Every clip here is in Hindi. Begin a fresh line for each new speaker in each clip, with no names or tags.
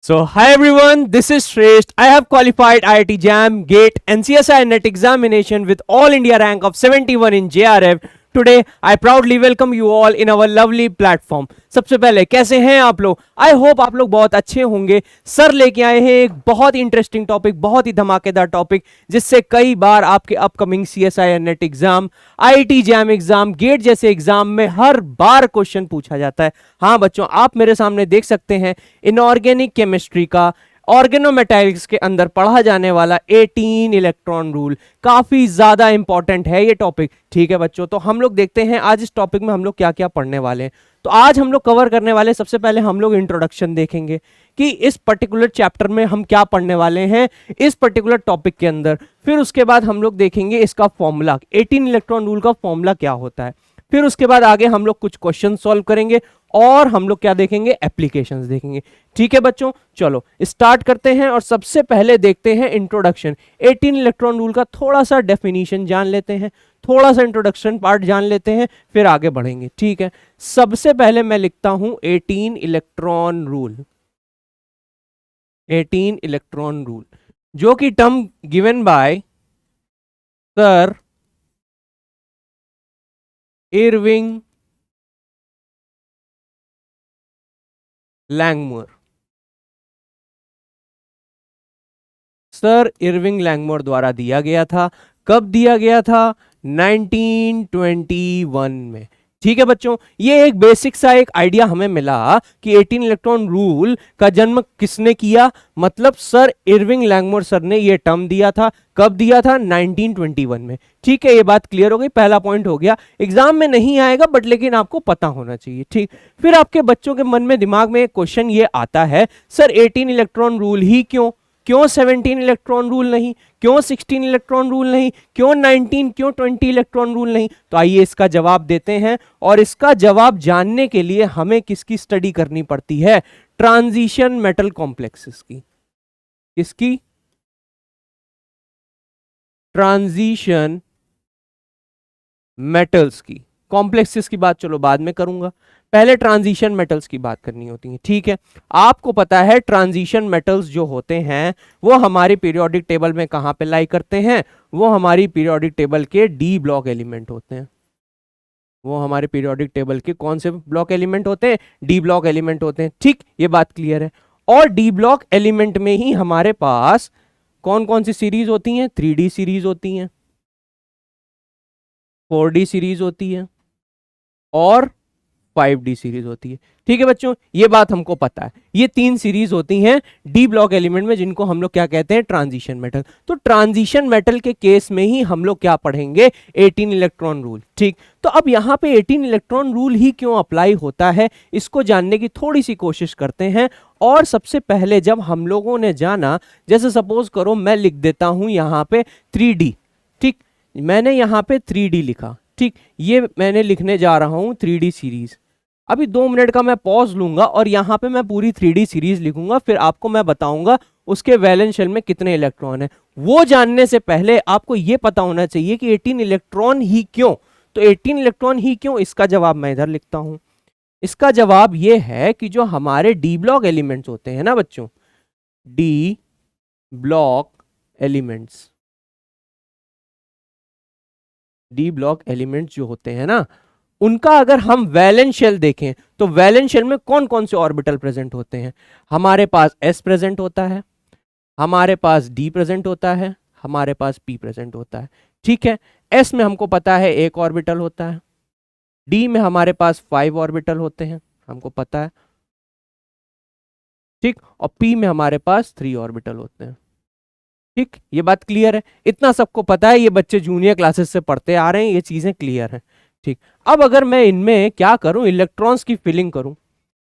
So, hi everyone, this is Shresth. I have qualified IIT JAM, GATE, and CSI NET examination with all India rank of 71 in JRF. Today, I proudly welcome you all in our lovely platform. सबसे पहले कैसे हैं आप लोग? आई होप आप लोग बहुत अच्छे होंगे। सर लेके आए हैं एक बहुत ही इंटरेस्टिंग टॉपिक, बहुत ही धमाकेदार टॉपिक, जिससे कई बार आपके upcoming CSI net exam, IIT JAM exam, GATE जैसे एग्जाम में हर बार क्वेश्चन पूछा जाता है। हाँ बच्चों, आप मेरे सामने देख सकते हैं इनऑर्गेनिक केमिस्ट्री का ऑर्गेनोमेटालिक्स के अंदर पढ़ा जाने वाला 18 इलेक्ट्रॉन रूल। काफी ज्यादा इंपॉर्टेंट है ये टॉपिक। ठीक है बच्चों, तो हम लोग देखते हैं आज इस टॉपिक में हम लोग क्या क्या पढ़ने वाले हैं। तो आज हम लोग कवर करने वाले, सबसे पहले हम लोग इंट्रोडक्शन देखेंगे कि इस पर्टिकुलर चैप्टर में हम क्या पढ़ने वाले हैं इस पर्टिकुलर टॉपिक के अंदर। फिर उसके बाद हम लोग देखेंगे इसका फॉर्मूला, 18 इलेक्ट्रॉन रूल का फॉर्मूला क्या होता है। फिर उसके बाद आगे हम लोग कुछ क्वेश्चन सॉल्व करेंगे और हम लोग क्या देखेंगे, एप्लीकेशंस देखेंगे। ठीक है बच्चों, चलो स्टार्ट करते हैं और सबसे पहले देखते हैं इंट्रोडक्शन। 18 इलेक्ट्रॉन रूल का थोड़ा सा डेफिनेशन जान लेते हैं, थोड़ा सा इंट्रोडक्शन पार्ट जान लेते हैं, फिर आगे बढ़ेंगे। ठीक है, सबसे पहले मैं लिखता हूं 18 इलेक्ट्रॉन रूल। 18 इलेक्ट्रॉन रूल जो कि term given by sir Irving Langmuir. Sir Irving Langmuir द्वारा दिया गया था। कब दिया गया था? 1921 में। ठीक है बच्चों, ये एक बेसिक सा एक आइडिया हमें मिला कि 18 इलेक्ट्रॉन रूल का जन्म किसने किया, मतलब सर इरविंग लैंगमुर सर ने ये टर्म दिया था। कब दिया था? 1921 में। ठीक है, ये बात क्लियर हो गई, पहला पॉइंट हो गया। एग्जाम में नहीं आएगा बट लेकिन आपको पता होना चाहिए। ठीक, फिर आपके बच्चों के मन में दिमाग में एक क्वेश्चन ये आता है, सर 18 इलेक्ट्रॉन रूल ही क्यों? क्यों 17 इलेक्ट्रॉन रूल नहीं? क्यों 16 इलेक्ट्रॉन रूल नहीं? क्यों 19, क्यों 20 इलेक्ट्रॉन रूल नहीं? तो आइए इसका जवाब देते हैं। और इसका जवाब जानने के लिए हमें किसकी स्टडी करनी पड़ती है? ट्रांजिशन मेटल कॉम्प्लेक्सेस की। किसकी? ट्रांजिशन मेटल्स की। कॉम्प्लेक्सेस की बात चलो बाद में करूंगा, पहले ट्रांजिशन मेटल्स की बात करनी होती है। ठीक है, आपको पता है ट्रांजिशन मेटल्स जो होते हैं वो हमारे पीरियोडिक टेबल में कहां पे लाई करते हैं? वो हमारी पीरियोडिक टेबल के डी ब्लॉक एलिमेंट होते हैं। वो हमारे पीरियोडिक टेबल के कौन से ब्लॉक एलिमेंट होते हैं? डी ब्लॉक एलिमेंट होते हैं। ठीक, ये बात क्लियर है। और डी ब्लॉक एलिमेंट में ही हमारे पास कौन कौन सी सीरीज होती हैं? 3D सीरीज होती हैं, 4D सीरीज होती है और 5D सीरीज होती है। ठीक है बच्चों, ये बात हमको पता है। ये 3 सीरीज होती हैं डी ब्लॉक एलिमेंट में, जिनको हम लोग क्या कहते हैं? Transition metal. तो ट्रांजिशन मेटल के केस में ही हम लोग क्या पढ़ेंगे? 18 इलेक्ट्रॉन रूल। ठीक, तो अब यहां पे 18 इलेक्ट्रॉन रूल ही क्यों अप्लाई होता है, इसको जानने की थोड़ी सी कोशिश करते हैं। और सबसे पहले जब हम लोगों ने जाना, जैसे सपोज करो मैं लिख देता हूं यहां पे 3D। ठीक, मैंने यहां पे 3D लिखा। ठीक, ये मैंने लिखने जा रहा हूं 3D सीरीज। अभी 2 मिनट का मैं पॉज लूंगा और यहां पे मैं पूरी 3D सीरीज लिखूंगा, फिर आपको मैं बताऊंगा उसके वैलेंस शेल में कितने इलेक्ट्रॉन है। वो जानने से पहले आपको ये पता होना चाहिए कि 18 इलेक्ट्रॉन ही क्यों। तो 18 इलेक्ट्रॉन ही क्यों, इसका जवाब मैं इधर लिखता हूं। इसका जवाब ये है कि जो हमारे डी ब्लॉक एलिमेंट्स होते हैं ना बच्चों, D block elements, D block elements जो होते हैं ना, उनका अगर हम वैलेंस शेल देखें तो वैलेंस शेल में कौन कौन से ऑर्बिटल प्रेजेंट होते हैं? हमारे पास s प्रेजेंट होता है, हमारे पास d प्रेजेंट होता है, हमारे पास p प्रेजेंट होता है। ठीक है, s में हमको पता है 1 ऑर्बिटल होता है, d में हमारे पास 5 ऑर्बिटल होते हैं, हमको पता है। ठीक, और p में हमारे पास 3 ऑर्बिटल होते हैं। ठीक, ये बात क्लियर है, इतना सबको पता है, ये बच्चे जूनियर क्लासेस से पढ़ते आ रहे हैं, ये चीजें क्लियर हैं। ठीक, अब अगर मैं इनमें क्या करूं, इलेक्ट्रॉन्स की फिलिंग करूं।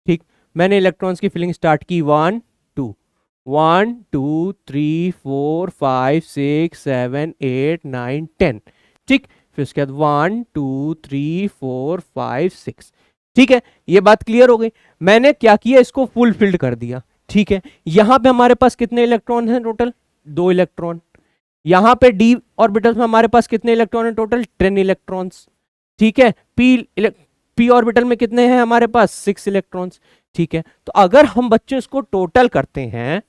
ठीक, मैंने इलेक्ट्रॉन्स की फिलिंग स्टार्ट की, 1 2 1 2 3 4 5 6 7 8 9 10। ठीक, फिर उसके बाद 1 2 3 4 5 6। ठीक है, ये बात क्लियर हो गई। मैंने क्या किया, इसको फुल फिल्ड कर दिया। ठीक है, यहां पे हमारे पास कितने इलेक्ट्रॉन हैं? Total 2 electron. यहां पे डी ऑर्बिटल में हमारे पास कितने इलेक्ट्रॉन हैं? Total 10 electrons. ठीक है, पी ऑर्बिटल में कितने हैं हमारे पास? 6 इलेक्ट्रॉन्स। ठीक है, तो अगर हम बच्चों इसको टोटल करते हैं,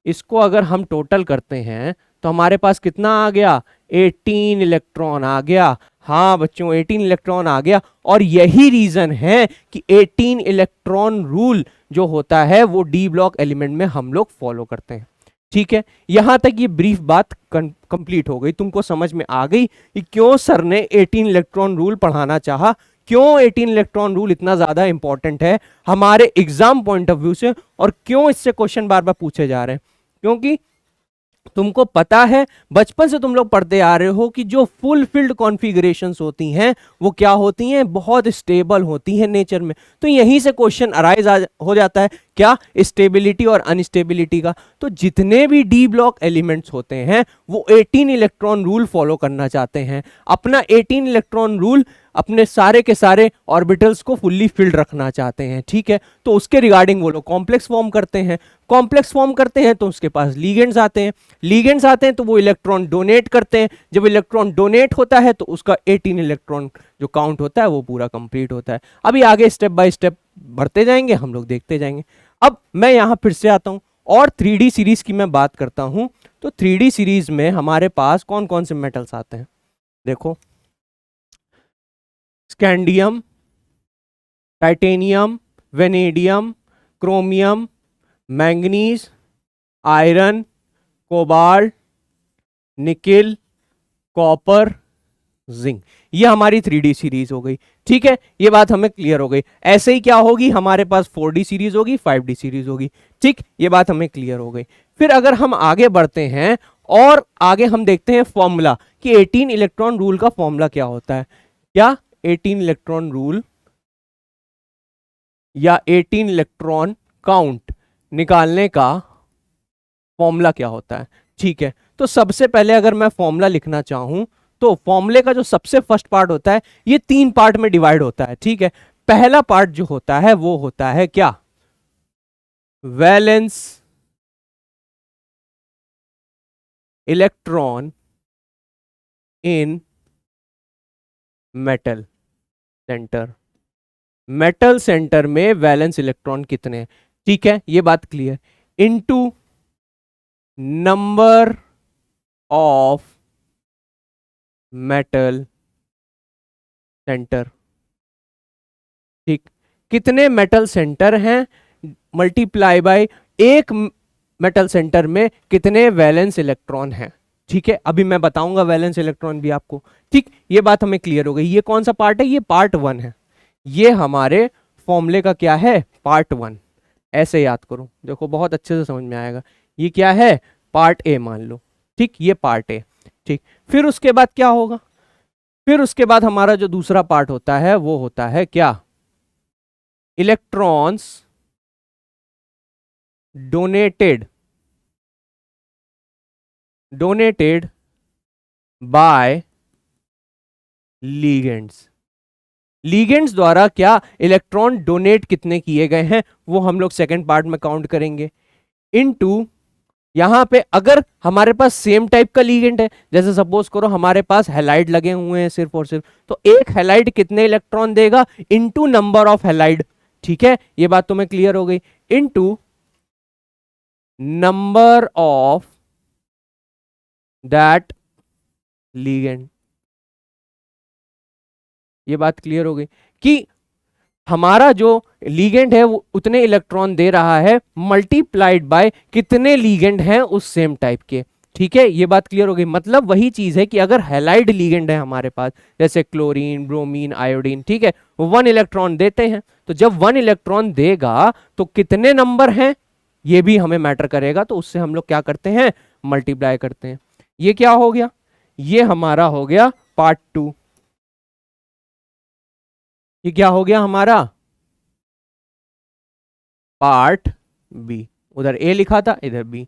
इसको अगर हम टोटल करते हैं तो हमारे पास कितना आ गया, 18 इलेक्ट्रॉन आ गया। हाँ बच्चों 18 इलेक्ट्रॉन आ गया, और यही रीजन है कि 18 इलेक्ट्रॉन रूल जो होता है वो डी ब्लॉक एलिमेंट में हम लोग फॉलो करते हैं। ठीक है, यहां तक ये ब्रीफ बात कंप्लीट हो गई, तुमको समझ में आ गई कि क्यों सर ने 18 इलेक्ट्रॉन रूल पढ़ाना चाहा, क्यों 18 इलेक्ट्रॉन रूल इतना ज्यादा इंपॉर्टेंट है हमारे एग्जाम पॉइंट ऑफ व्यू से, और क्यों इससे क्वेश्चन बार बार पूछे जा रहे हैं। क्योंकि तुमको पता है, बचपन से तुम लोग पढ़ते आ रहे हो कि जो फुल फिल्ड कॉन्फ़िगरेशंस होती हैं वो क्या होती हैं, बहुत स्टेबल होती हैं नेचर में। तो यहीं से क्वेश्चन अराइज हो जाता है, क्या, स्टेबिलिटी और अनस्टेबिलिटी का। तो जितने भी डी ब्लॉक एलिमेंट्स होते हैं वो 18 इलेक्ट्रॉन रूल फॉलो करना चाहते हैं। अपना 18 इलेक्ट्रॉन रूल अपने सारे के सारे ऑर्बिटल्स को फुल्ली फिल्ड रखना चाहते हैं। ठीक है, तो उसके रिगार्डिंग वो लोग कॉम्प्लेक्स फॉर्म करते हैं, कॉम्प्लेक्स फॉर्म करते हैं तो उसके पास लीगेंड्स आते हैं, लीगेंड्स आते हैं तो वो इलेक्ट्रॉन डोनेट करते हैं, जब इलेक्ट्रॉन डोनेट होता है तो उसका 18 इलेक्ट्रॉन जो काउंट होता है वो पूरा कंप्लीट होता है। अभी आगे स्टेप बाय स्टेप बढ़ते जाएंगे, हम लोग देखते जाएंगे। अब मैं यहां फिर से आता हूं और 3D सीरीज की मैं बात करता हूं, तो 3D सीरीज में हमारे पास कौन कौन से मेटल्स आते हैं, देखो, scandium, titanium, vanadium, chromium, manganese, iron, cobalt, nickel, copper, zinc. ये हमारी 3D सीरीज हो गई। ठीक है, ये बात हमें क्लियर हो गई। ऐसे ही क्या होगी, हमारे पास 4D सीरीज होगी, 5D सीरीज होगी। ठीक, ये बात हमें क्लियर हो गई। फिर अगर हम आगे बढ़ते हैं और आगे हम देखते हैं फॉर्मूला कि 18 इलेक्ट्रॉन रूल का फॉर्मूला क्या होता है, क्या 18 इलेक्ट्रॉन रूल या 18 इलेक्ट्रॉन काउंट निकालने का फॉर्मूला क्या होता है। ठीक है, तो सबसे पहले अगर मैं फॉर्मूला लिखना चाहूं तो फॉर्मूले का जो सबसे फर्स्ट पार्ट होता है ये 3 पार्ट में डिवाइड होता है। ठीक है, पहला पार्ट जो होता है वो होता है क्या, valence electron in metal centre. Metal centre में वैलेंस इलेक्ट्रॉन कितने हैं, ठीक है, ये बात clear, into number of metal centre. ठीक, कितने मेटल सेंटर हैं मल्टीप्लाई बाय एक मेटल सेंटर में कितने वैलेंस इलेक्ट्रॉन हैं। ठीक है, अभी मैं बताऊंगा वैलेंस इलेक्ट्रॉन भी आपको। ठीक, ये बात हमें क्लियर हो गई। ये कौन सा पार्ट है, ये पार्ट 1 है, ये हमारे फॉर्मूले का क्या है, पार्ट 1। ऐसे याद करो, देखो बहुत अच्छे से समझ में आएगा। ये क्या है, पार्ट ए मान लो। ठीक, ये पार्ट ए। ठीक, फिर उसके बाद क्या होगा, फिर उसके बाद हमारा जो दूसरा पार्ट होता है वो होता है क्या, electrons donated donated bye ligands. Ligands द्वारा क्या इलेक्ट्रॉन डोनेट कितने किए गए हैं वो हम लोग सेकंड पार्ट में काउंट करेंगे, इनटू यहां पे अगर हमारे पास सेम टाइप का लीगेंड है, जैसे सपोज करो हमारे पास हैलाइड लगे हुए हैं सिर्फ और सिर्फ, तो एक हैलाइड कितने इलेक्ट्रॉन देगा, इनटू नंबर ऑफ हैलाइड। ठीक है, ये बात तो मैं क्लियर हो गई, into number of that ligand. ये बात क्लियर हो गई कि हमारा जो लीगेंड है वो उतने इलेक्ट्रॉन दे रहा है मल्टीप्लाइड बाय कितने लीगेंड हैं उस सेम टाइप के। ठीक है, ये बात क्लियर हो गई। मतलब वही चीज है कि अगर हैलाइड लीगेंड है हमारे पास, जैसे क्लोरीन, ब्रोमीन, आयोडीन, ठीक है, वो 1 इलेक्ट्रॉन देते हैं, तो जब 1 इलेक्ट्रॉन देगा तो कितने नंबर हैं ये भी हमें मैटर करेगा, तो उससे हम लोग क्या करते हैं, मल्टीप्लाई करते हैं। ये क्या हो गया, ये हमारा हो गया पार्ट 2। ये क्या हो गया हमारा, पार्ट बी। उधर ए लिखा था, इधर बी।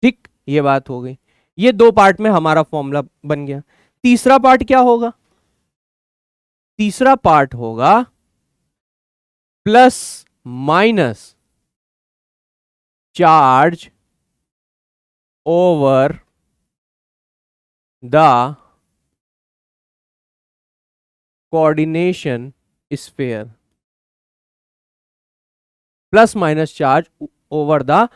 ठीक, ये बात हो गई। ये 2 पार्ट में हमारा फॉर्मूला बन गया। तीसरा पार्ट क्या होगा, तीसरा पार्ट होगा plus minus charge over the coordination sphere. Plus minus charge over the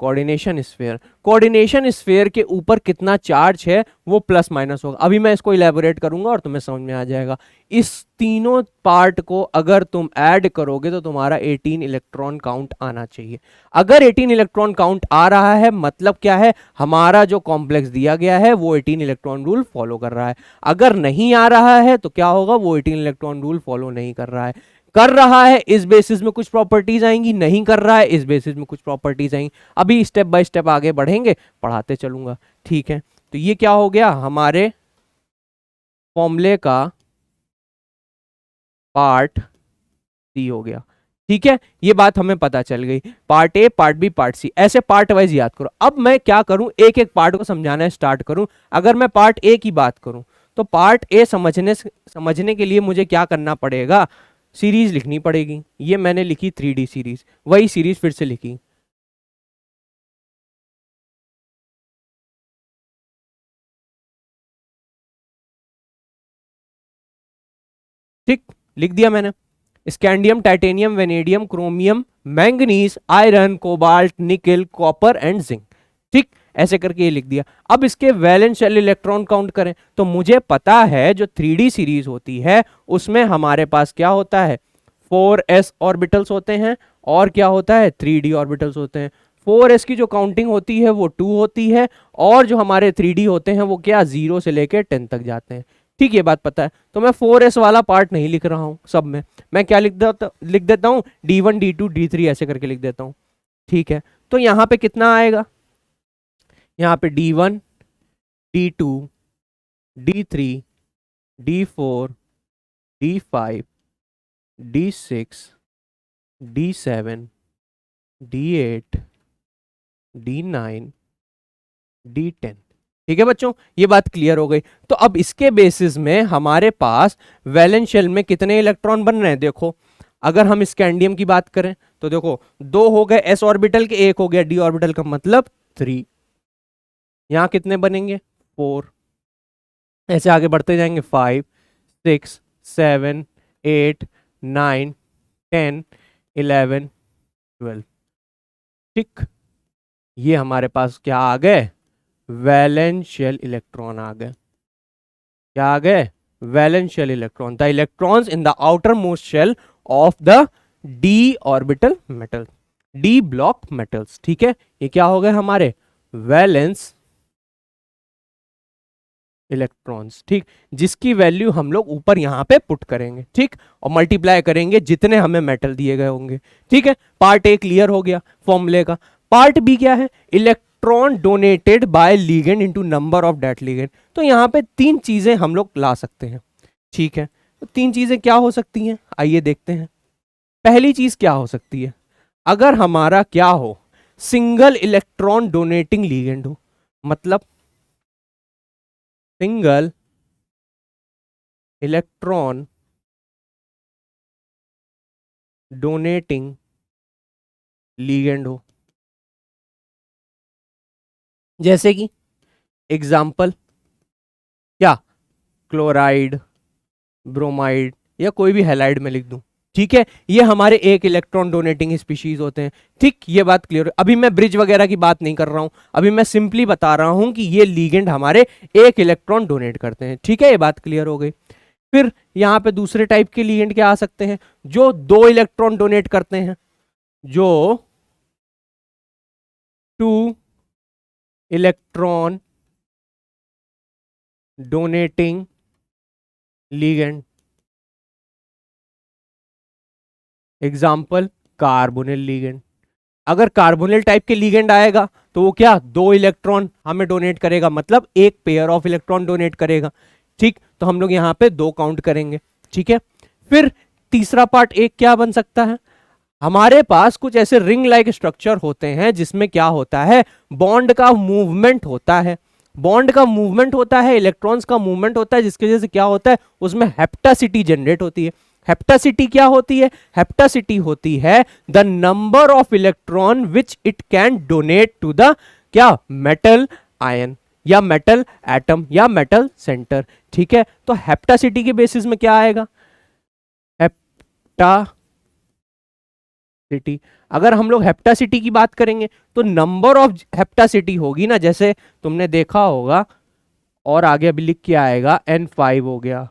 coordination sphere. Coordination sphere के ऊपर कितना चार्ज है वो प्लस माइनस होगा। अभी मैं इसको इलेबोरेट करूंगा और तुम्हें समझ में आ जाएगा। इस तीनों पार्ट को अगर तुम ऐड करोगे तो तुम्हारा 18 इलेक्ट्रॉन काउंट आना चाहिए। अगर 18 इलेक्ट्रॉन काउंट आ रहा है मतलब क्या है, हमारा जो कॉम्प्लेक्स दिया गया है वो 18 इलेक्ट्रॉन रूल फॉलो कर रहा है। अगर नहीं आ रहा है तो क्या होगा, वो 18 इलेक्ट्रॉन रूल फॉलो नहीं कर रहा है। कर रहा है इस बेसिस में कुछ प्रॉपर्टीज आएंगी, नहीं कर रहा है इस बेसिस में कुछ प्रॉपर्टीज आएंगी। अभी स्टेप बाय स्टेप आगे बढ़ेंगे, पढ़ाते चलूंगा, ठीक है। तो ये क्या हो गया, हमारे फॉर्मूले का पार्ट सी हो गया, ठीक है। ये बात हमें पता चल गई, part A, part B, part C, ऐसे पार्ट वाइज याद करो। अब मैं क्या करूं, एक एक पार्ट को समझाना स्टार्ट करूं। अगर मैं पार्ट ए की बात करूं तो पार्ट ए समझने के लिए मुझे क्या करना पड़ेगा, सीरीज लिखनी पड़ेगी। ये मैंने लिखी 3D सीरीज, वही सीरीज फिर से लिखी, ठीक, लिख दिया मैंने। Scandium, titanium, vanadium, chromium, manganese, iron, cobalt, nickel, copper and zinc, ठीक, ऐसे करके ये लिख दिया। अब इसके वैलेंस शेल इलेक्ट्रॉन काउंट करें तो मुझे पता है जो 3D सीरीज होती है उसमें हमारे पास क्या होता है, 4s ऑर्बिटल्स होते हैं और क्या होता है, 3D ऑर्बिटल्स होते हैं। 4s की जो काउंटिंग होती है वो 2 होती है और जो हमारे 3D होते हैं वो क्या, 0 से लेकर 10 तक जाते हैं, ठीक, ये बात पता है। तो मैं 4s वाला पार्ट नहीं लिख रहा हूं सब में, मैं क्या लिख देता हूं, D1 D2 D3 ऐसे करके लिख देता हूं, ठीक है। तो यहां पे कितना आएगा, यहां पे D1 D2 D3 D4 D5 D6 D7 D8 D9 D10, ठीक है बच्चों, ये बात क्लियर हो गई। तो अब इसके बेसिस में हमारे पास वैलेंस शेल में कितने इलेक्ट्रॉन बन रहे हैं, देखो। अगर हम स्कैंडियम की बात करें तो देखो, 2 हो गए s ऑर्बिटल के, 1 हो गया d ऑर्बिटल का, मतलब 3। यहां कितने बनेंगे, 4। ऐसे आगे बढ़ते जाएंगे, 5 6 7 8 9 10 11 12, ठीक। ये हमारे पास क्या आ गए, वैलेंस शेल इलेक्ट्रॉन आ गए। क्या आ गए, valence shell electron, the electrons in the outer most shell of the D orbital metal, D block metals, ठीक है। ये क्या हो गए हमारे वैलेंस इलेक्ट्रॉन्स, ठीक, जिसकी वैल्यू हम लोग ऊपर यहां पे पुट करेंगे, ठीक, और मल्टीप्लाई करेंगे जितने हमें मेटल दिए गए होंगे, ठीक है। पार्ट ए क्लियर हो गया फॉर्मूले का। पार्ट बी क्या है, electron donated by ligand into number of that ligand. तो यहां पे 3 चीजें हम लोग ला सकते हैं, ठीक है। तो 3 चीजें क्या हो सकती हैं, आइए देखते हैं। पहली चीज क्या हो सकती है, अगर हमारा क्या हो, सिंगल इलेक्ट्रॉन डोनेटिंग लिगेंड हो, मतलब सिंगल इलेक्ट्रॉन डोनेटिंग लिगेंड हो। जैसे कि एग्जाम्पल क्या, क्लोराइड, ब्रोमाइड या कोई भी हैलाइड में लिख दूं, ठीक है। ये हमारे एक इलेक्ट्रॉन डोनेटिंग स्पीशीज होते हैं, ठीक, ये बात क्लियर है। अभी मैं ब्रिज वगैरह की बात नहीं कर रहा हूं, अभी मैं सिंपली बता रहा हूं कि ये लिगेंड हमारे एक इलेक्ट्रॉन डोनेट करते हैं, ठीक है, ये बात क्लियर हो गई। फिर यहां पे दूसरे टाइप के लिगेंड क्या आ सकते हैं, जो 2 इलेक्ट्रॉन डोनेट करते हैं, जो 2 electron donating ligand. Example carbonyl ligand. अगर कार्बोनिल टाइप के लिगेंड आएगा तो वो क्या, 2 इलेक्ट्रॉन हमें डोनेट करेगा, मतलब एक पेयर ऑफ इलेक्ट्रॉन डोनेट करेगा, ठीक। तो हम लोग यहां पे 2 काउंट करेंगे, ठीक है। फिर तीसरा पार्ट एक क्या बन सकता है, हमारे पास कुछ ऐसे रिंग लाइक स्ट्रक्चर होते हैं जिसमें क्या होता है, बॉन्ड का मूवमेंट होता है, बॉन्ड का मूवमेंट होता है, इलेक्ट्रॉन्स का मूवमेंट होता है, जिसकी वजह से क्या होता है, उसमें हेप्टासिटी जनरेट होती है। हेप्टासिटी क्या होती है, हेप्टासिटी होती है the number of electron which it can donate to the क्या, मेटल आयन या मेटल एटम या मेटल सेंटर, ठीक है। तो हेप्टासिटी के बेसिस में क्या आएगा, हेप्टा सिटी। अगर हम लोग हेप्टासिटी की बात करेंगे तो नंबर ऑफ हेप्टासिटी होगी ना, जैसे तुमने देखा होगा और आगे अभी लिख के आएगा N5 हो गया,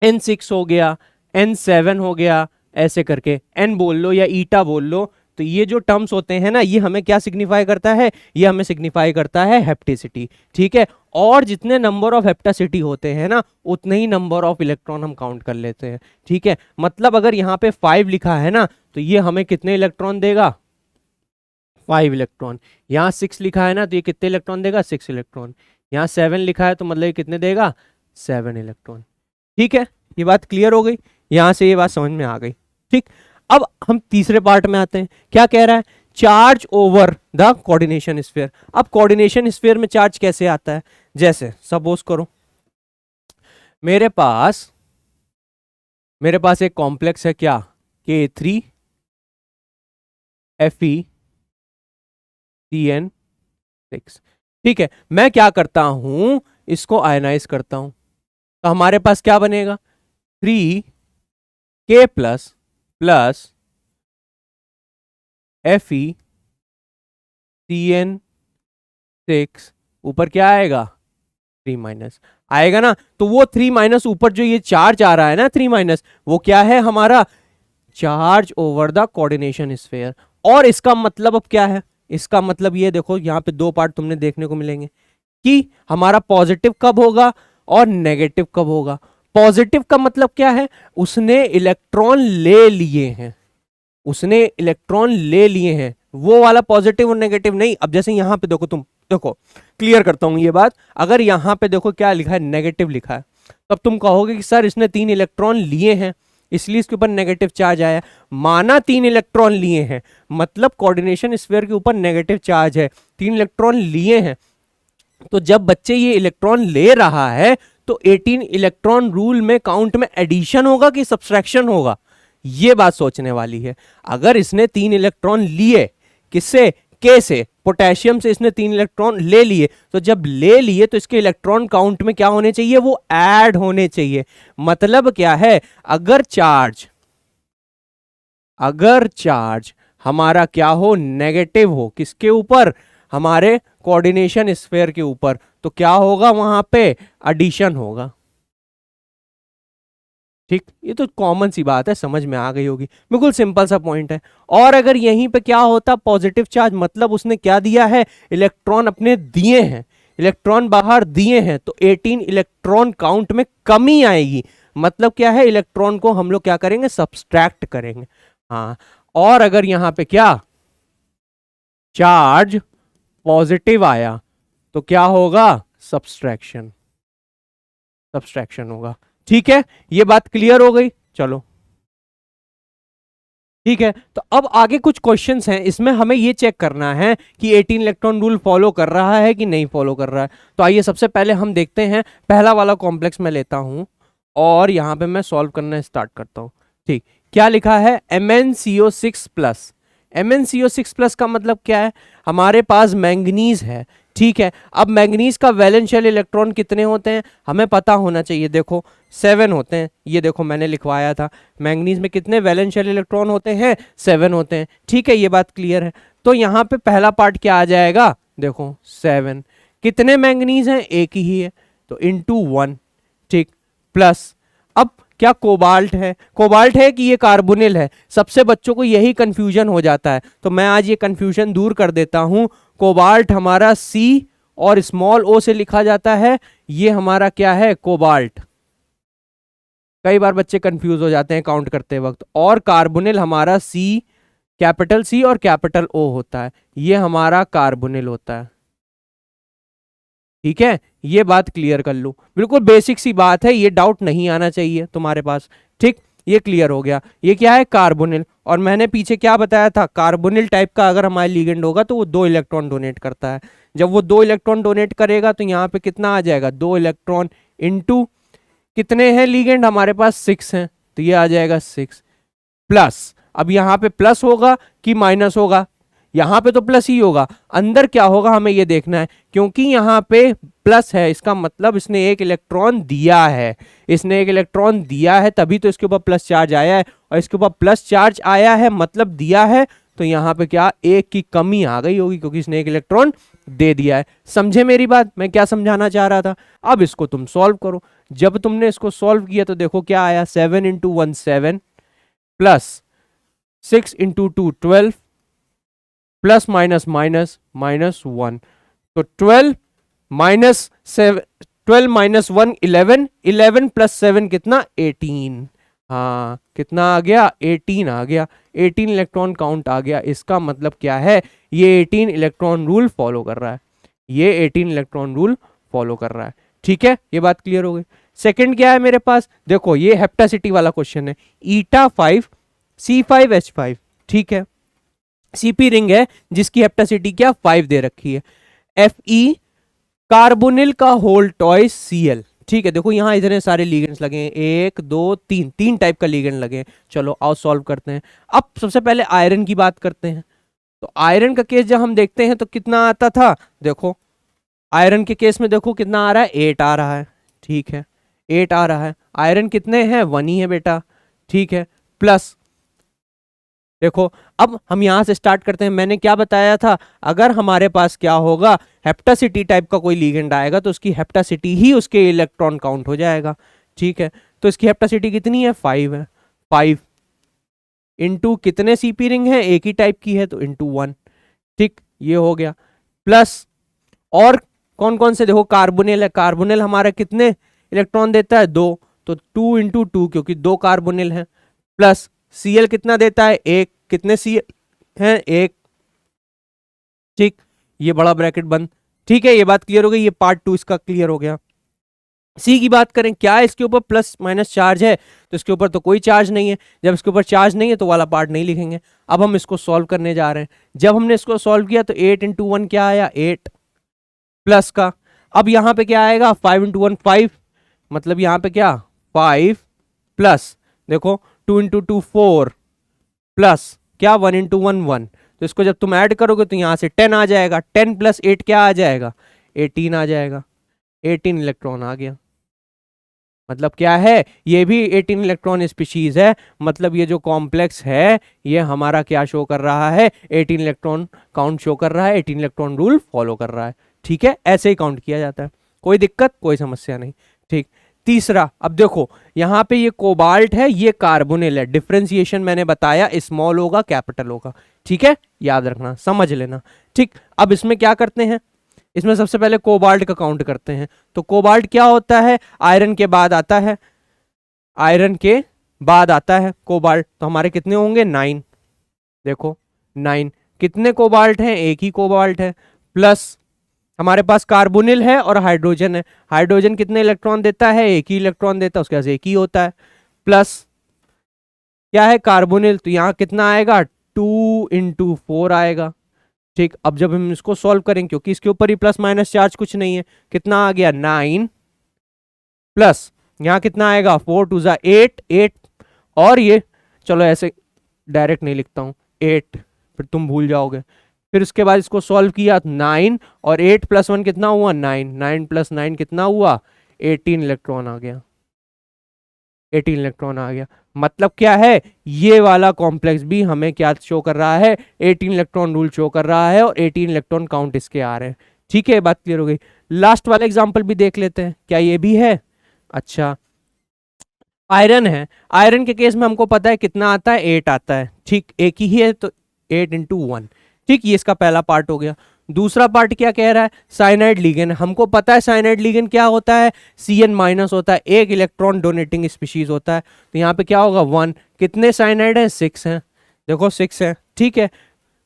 N6 हो गया, N7 हो गया, ऐसे करके N बोल लो या ईटा बोल लो। तो ये जो टर्म्स होते हैं ना, ये हमें क्या सिग्निफाई करता है, ये हमें सिग्निफाई करता है हेप्टेसिटी। ठीक है, और जितने नंबर ऑफ हेप्टासिटी होते हैं ना, उतने ही नंबर ऑफ इलेक्ट्रॉन हम काउंट कर लेते हैं। ठीक है, मतलब अगर यहाँ पे 5 लिखा है ना, तो ये हमें कितने इलेक्ट्रॉन देगा, 5 इलेक्ट्रॉन। यहाँ 6 लिखा है ना, तो ये कितने इलेक्ट्रॉन देगा, 6 इलेक्ट्रॉन। यहाँ 7 लिखा है तो मतलब ये कितने देगा, 7 इलेक्ट्रॉन। ठीक है, ये बात क्लियर हो गई, यहां से ये बात समझ में आ गई। ठीक, अब हम तीसरे पार्ट में आते हैं। क्या कह रहा है, charge over the coordination sphere. अब कोऑर्डिनेशन स्फीयर में चार्ज कैसे आता है, जैसे सपोज करो मेरे पास एक कॉम्प्लेक्स है, क्या, K3 FeCN6। ठीक है, मैं क्या करता हूं, इसको आयनाइज करता हूं, तो हमारे पास क्या बनेगा, 3K प्लस प्लस FeCN6, ऊपर क्या आएगा, 3 माइनस आएगा ना। तो वो 3 माइनस ऊपर जो ये चार्ज आ रहा है ना, 3 माइनस, वो क्या है, हमारा charge over the coordination sphere. और इसका मतलब अब क्या है, इसका मतलब ये देखो, यहाँ पे दो पार्ट तुमने देखने को मिलेंगे कि हमारा पॉजिटिव कब होगा और नेगेटिव कब होगा। पॉजिटिव का मतलब क्या है, उसने इलेक्ट्रॉन ले लिए हैं, उसने इलेक्ट्रॉन ले लिए हैं, वो वाला पॉजिटिव और नेगेटिव नहीं। अब जैसे यहां पे देखो, तुम देखो, क्लियर करता हूं ये बात। अगर यहां पे देखो क्या लिखा है, नेगेटिव लिखा है, तब तुम कहोगे कि सर इसने 3 इलेक्ट्रॉन लिए हैं, इसलिए इसके ऊपर नेगेटिव चार्ज आया। माना 3 इलेक्ट्रॉन लिए हैं, मतलब कोऑर्डिनेशन स्फीयर के ऊपर नेगेटिव चार्ज है, 3 इलेक्ट्रॉन लिए हैं। तो जब बच्चे ये इलेक्ट्रॉन ले रहा है, तो 18 इलेक्ट्रॉन रूल में काउंट में एडिशन होगा कि सब्सट्रैक्शन होगा, ये बात सोचने वाली है। अगर इसने 3 इलेक्ट्रॉन लिए, किससे, के से, पोटेशियम से इसने 3 इलेक्ट्रॉन ले लिए, तो जब ले लिए तो इसके इलेक्ट्रॉन काउंट में क्या होने चाहिए, वो ऐड होने चाहिए। मतलब क्या है, अगर चार्ज हमारा क्या हो, नेगेटिव हो, किसके ऊपर, हमारे कोऑर्डिनेशन स्फीयर के ऊपर, तो क्या होगा, वहां पे एडिशन होगा। ठीक, ये तो कॉमन सी बात है, समझ में आ गई होगी, बिल्कुल सिंपल सा पॉइंट है। और अगर यहीं पे क्या होता, पॉजिटिव चार्ज, मतलब उसने क्या दिया है, इलेक्ट्रॉन अपने दिए हैं, इलेक्ट्रॉन बाहर दिए हैं, तो 18 इलेक्ट्रॉन काउंट में कमी आएगी। मतलब क्या है, इलेक्ट्रॉन को हम लोग क्या करेंगे, सब्सट्रैक्ट करेंगे। हाँ, और अगर यहां पे क्या, चार्ज पॉजिटिव आया, तो क्या होगा, सब्सट्रैक्शन होगा। ठीक है, ये बात क्लियर हो गई, चलो ठीक है। तो अब आगे कुछ क्वेश्चंस हैं, इसमें हमें ये चेक करना है कि 18 इलेक्ट्रॉन रूल फॉलो कर रहा है कि नहीं फॉलो कर रहा है। तो आइए सबसे पहले हम देखते हैं, पहला वाला कॉम्प्लेक्स मैं लेता हूं और यहां पे मैं सॉल्व करना स्टार्ट करता हूं। ठीक, क्या लिखा है, MnCO6 प्लस। MnCO6 प्लस का मतलब क्या है, हमारे पास मैंगनीज है। ठीक है, अब मैंगनीज का वैलेंस शेल इलेक्ट्रॉन कितने होते हैं, हमें पता होना चाहिए। देखो 7 होते हैं, ये देखो मैंने लिखवाया था, मैंगनीज में कितने वैलेंस शेल इलेक्ट्रॉन होते हैं, 7 होते हैं। ठीक है, ये बात क्लियर है। तो यहाँ पे पहला पार्ट क्या आ जाएगा, देखो 7, कितने मैंगनीज हैं, एक ही है, तो इंटू 1। ठीक, प्लस, अब क्या कोबाल्ट है, कोबाल्ट है कि ये कार्बोनिल है, सबसे बच्चों को यही कंफ्यूजन हो जाता है, तो मैं आज ये कंफ्यूजन दूर कर देता हूं। कोबाल्ट हमारा C और स्मॉल o से लिखा जाता है, ये हमारा क्या है, कोबाल्ट। कई बार बच्चे कंफ्यूज हो जाते हैं काउंट करते वक्त। और कार्बोनिल हमारा C, कैपिटल C और कैपिटल O होता है, ये हमारा कार्बोनिल होता है। ठीक है, ये बात क्लियर कर लो, बिल्कुल बेसिक सी बात है, ये डाउट नहीं आना चाहिए तुम्हारे पास। ठीक, ये क्लियर हो गया। ये क्या है, कार्बोनिल, और मैंने पीछे क्या बताया था, कार्बोनिल टाइप का अगर हमारा लिगेंड होगा तो वो 2 इलेक्ट्रॉन डोनेट करता है। जब वो 2 इलेक्ट्रॉन डोनेट करेगा तो यहाँ पे कितना आ जाएगा, 2 इलेक्ट्रॉन इंटू, कितने हैं लिगेंड हमारे पास, 6 हैं, तो ये आ जाएगा 6 प्लस। अब यहाँ पे प्लस होगा कि माइनस होगा, यहां पे तो प्लस ही होगा, अंदर क्या होगा हमें ये देखना है, क्योंकि यहां पे प्लस है, इसका मतलब इसने एक इलेक्ट्रॉन दिया है, इसने एक इलेक्ट्रॉन दिया है, तभी तो इसके ऊपर प्लस चार्ज आया है। और इसके ऊपर प्लस चार्ज आया है, मतलब दिया है, तो यहाँ पे क्या एक की कमी आ गई होगी क्योंकि इसने एक इलेक्ट्रॉन दे दिया है। समझे मेरी बात, मैं क्या समझाना चाह रहा था? अब इसको तुम सॉल्व करो। जब तुमने इसको सॉल्व किया तो देखो क्या आया, 7 into 1 7 plus 6 into 2 12 plus minus minus minus 1, तो 12 माइनस 7, 12 माइनस 1 11, 11 प्लस 7 कितना 18। हाँ कितना आ गया, 18 आ गया, 18 इलेक्ट्रॉन काउंट आ गया। इसका मतलब क्या है, ये 18 इलेक्ट्रॉन रूल फॉलो कर रहा है, ये 18 इलेक्ट्रॉन रूल फॉलो कर रहा है। ठीक है, ये बात क्लियर हो गई। सेकंड क्या है मेरे पास, देखो ये हेप्टासिटी वाला क्वेश्चन है, ईटा 5 C5H5। ठीक है, सीपी रिंग है जिसकी हेप्टासिटी क्या 5 दे रखी है। Fe कार्बोनिल का होल टॉय Cl। ठीक है, देखो यहां इतने सारे लीगेंड्स लगे हैं, 1 2 3, 3 टाइप का लीगेंड लगे हैं। चलो आओ सॉल्व करते हैं। अब सबसे पहले आयरन की बात करते हैं। तो आयरन का केस जब हम देखते हैं तो कितना आता था, देखो आयरन के केस में देखो कितना आ रहा है, 8 आ रहा है। ठीक है, 8 आ रहा है। आयरन कितने हैं, 1 ही है बेटा। ठीक है, प्लस देखो अब हम यहां से स्टार्ट करते हैं। मैंने क्या बताया था, अगर हमारे पास क्या होगा, हेप्टासिटी टाइप का कोई लीगेंड आएगा तो उसकी हेप्टासिटी ही उसके इलेक्ट्रॉन काउंट हो जाएगा। ठीक है, तो इसकी हेप्टासिटी कितनी है, 5 है। 5 इंटू कितने सीपी रिंग है, एक ही टाइप की है तो इंटू 1। ठीक, ये हो गया। प्लस और कौन कौन से, देखो कार्बोनिल है, कार्बोनिल हमारा कितने इलेक्ट्रॉन देता है, 2, तो 2 इंटू 2 क्योंकि 2 कार्बोनिल है। प्लस Cl कितना देता है, 1, कितने Cl हैं, 1। ठीक, ये बड़ा ब्रैकेट बंद। ठीक है, ये बात क्लियर हो गई, ये पार्ट 2 इसका क्लियर हो गया। सी की बात करें, क्या है इसके ऊपर प्लस माइनस चार्ज है, तो इसके ऊपर तो कोई चार्ज नहीं है। जब इसके ऊपर चार्ज नहीं है तो वाला पार्ट नहीं लिखेंगे। अब हम इसको सॉल्व करने जा रहे हैं। जब हमने इसको सॉल्व किया तो 8 इंटू 1 क्या आया, 8 प्लस का, अब यहां पे क्या आएगा, 5 इंटू 1 5, मतलब यहां पे क्या 5 प्लस देखो 2 इंटू 2 4 प्लस क्या 1 इंटू 1 1, तो इसको जब तुम ऐड करोगे तो यहां से 10 आ जाएगा। 10 प्लस 8 क्या आ जाएगा, 18 आ जाएगा। 18 इलेक्ट्रॉन आ गया। मतलब क्या है, ये भी 18 इलेक्ट्रॉन स्पीशीज है। मतलब ये जो कॉम्प्लेक्स है ये हमारा क्या शो कर रहा है, 18 इलेक्ट्रॉन काउंट शो कर रहा है, 18 इलेक्ट्रॉन रूल फॉलो कर रहा है। ठीक है, ऐसे ही काउंट किया जाता है, कोई दिक्कत कोई समस्या नहीं। ठीक, तीसरा, अब देखो यहां पे ये कोबाल्ट है, ये कार्बोनिल है। डिफरेंशिएशन मैंने बताया, स्मॉल होगा कैपिटल होगा। ठीक है, याद रखना, समझ लेना। ठीक, अब इसमें क्या करते हैं, इसमें सबसे पहले कोबाल्ट का काउंट करते हैं। तो कोबाल्ट क्या होता है, आयरन के बाद आता है, आयरन के बाद आता है कोबाल्ट। तो हमारे कितने होंगे, 9। देखो 9, कितने कोबाल्ट हैं, एक ही कोबाल्ट है। प्लस हमारे पास कार्बोनिल है और हाइड्रोजन है। हाइड्रोजन कितने इलेक्ट्रॉन देता है, एक ही इलेक्ट्रॉन देता है, उसके पास एक ही होता है। प्लस क्या है, कार्बोनिल, तो यहां कितना आएगा, 2 इंटू 4 आएगा। ठीक, अब जब हम इसको सॉल्व करें, क्योंकि इसके ऊपर ही प्लस माइनस चार्ज कुछ नहीं है, कितना आ गया 9 प्लस यहां कितना आएगा, 4 टू जा 8 8, और ये चलो ऐसे डायरेक्ट नहीं लिखता हूं, 8, फिर तुम भूल जाओगे। फिर उसके बाद इसको सॉल्व किया, 9 और 8 प्लस 1 कितना हुआ, 9, 9 प्लस 9 कितना हुआ, 18 इलेक्ट्रॉन आ गया। 18 इलेक्ट्रॉन आ गया। मतलब क्या है, ये वाला कॉम्प्लेक्स भी हमें क्या शो कर रहा है, 18 इलेक्ट्रॉन रूल शो कर रहा है, और 18 इलेक्ट्रॉन काउंट इसके आ रहे हैं। ठीक है, बात क्लियर हो गई। लास्ट वाला एग्जांपल भी देख लेते हैं, क्या ये भी है। अच्छा, आयरन है। आयरन के केस में हमको पता है कितना आता है, 8 आता है। ठीक, एक ही है तो 8 इंटू 1। ठीक, ये इसका पहला पार्ट हो गया। दूसरा पार्ट क्या कह रहा है, साइनाइड लिगेंड। हमको पता है साइनाइड लिगेंड क्या होता है, Cn माइनस होता है, एक इलेक्ट्रॉन डोनेटिंग स्पीशीज होता है। तो यहाँ पे क्या होगा, 1, कितने साइनाइड हैं, 6 हैं। देखो 6 है। ठीक है,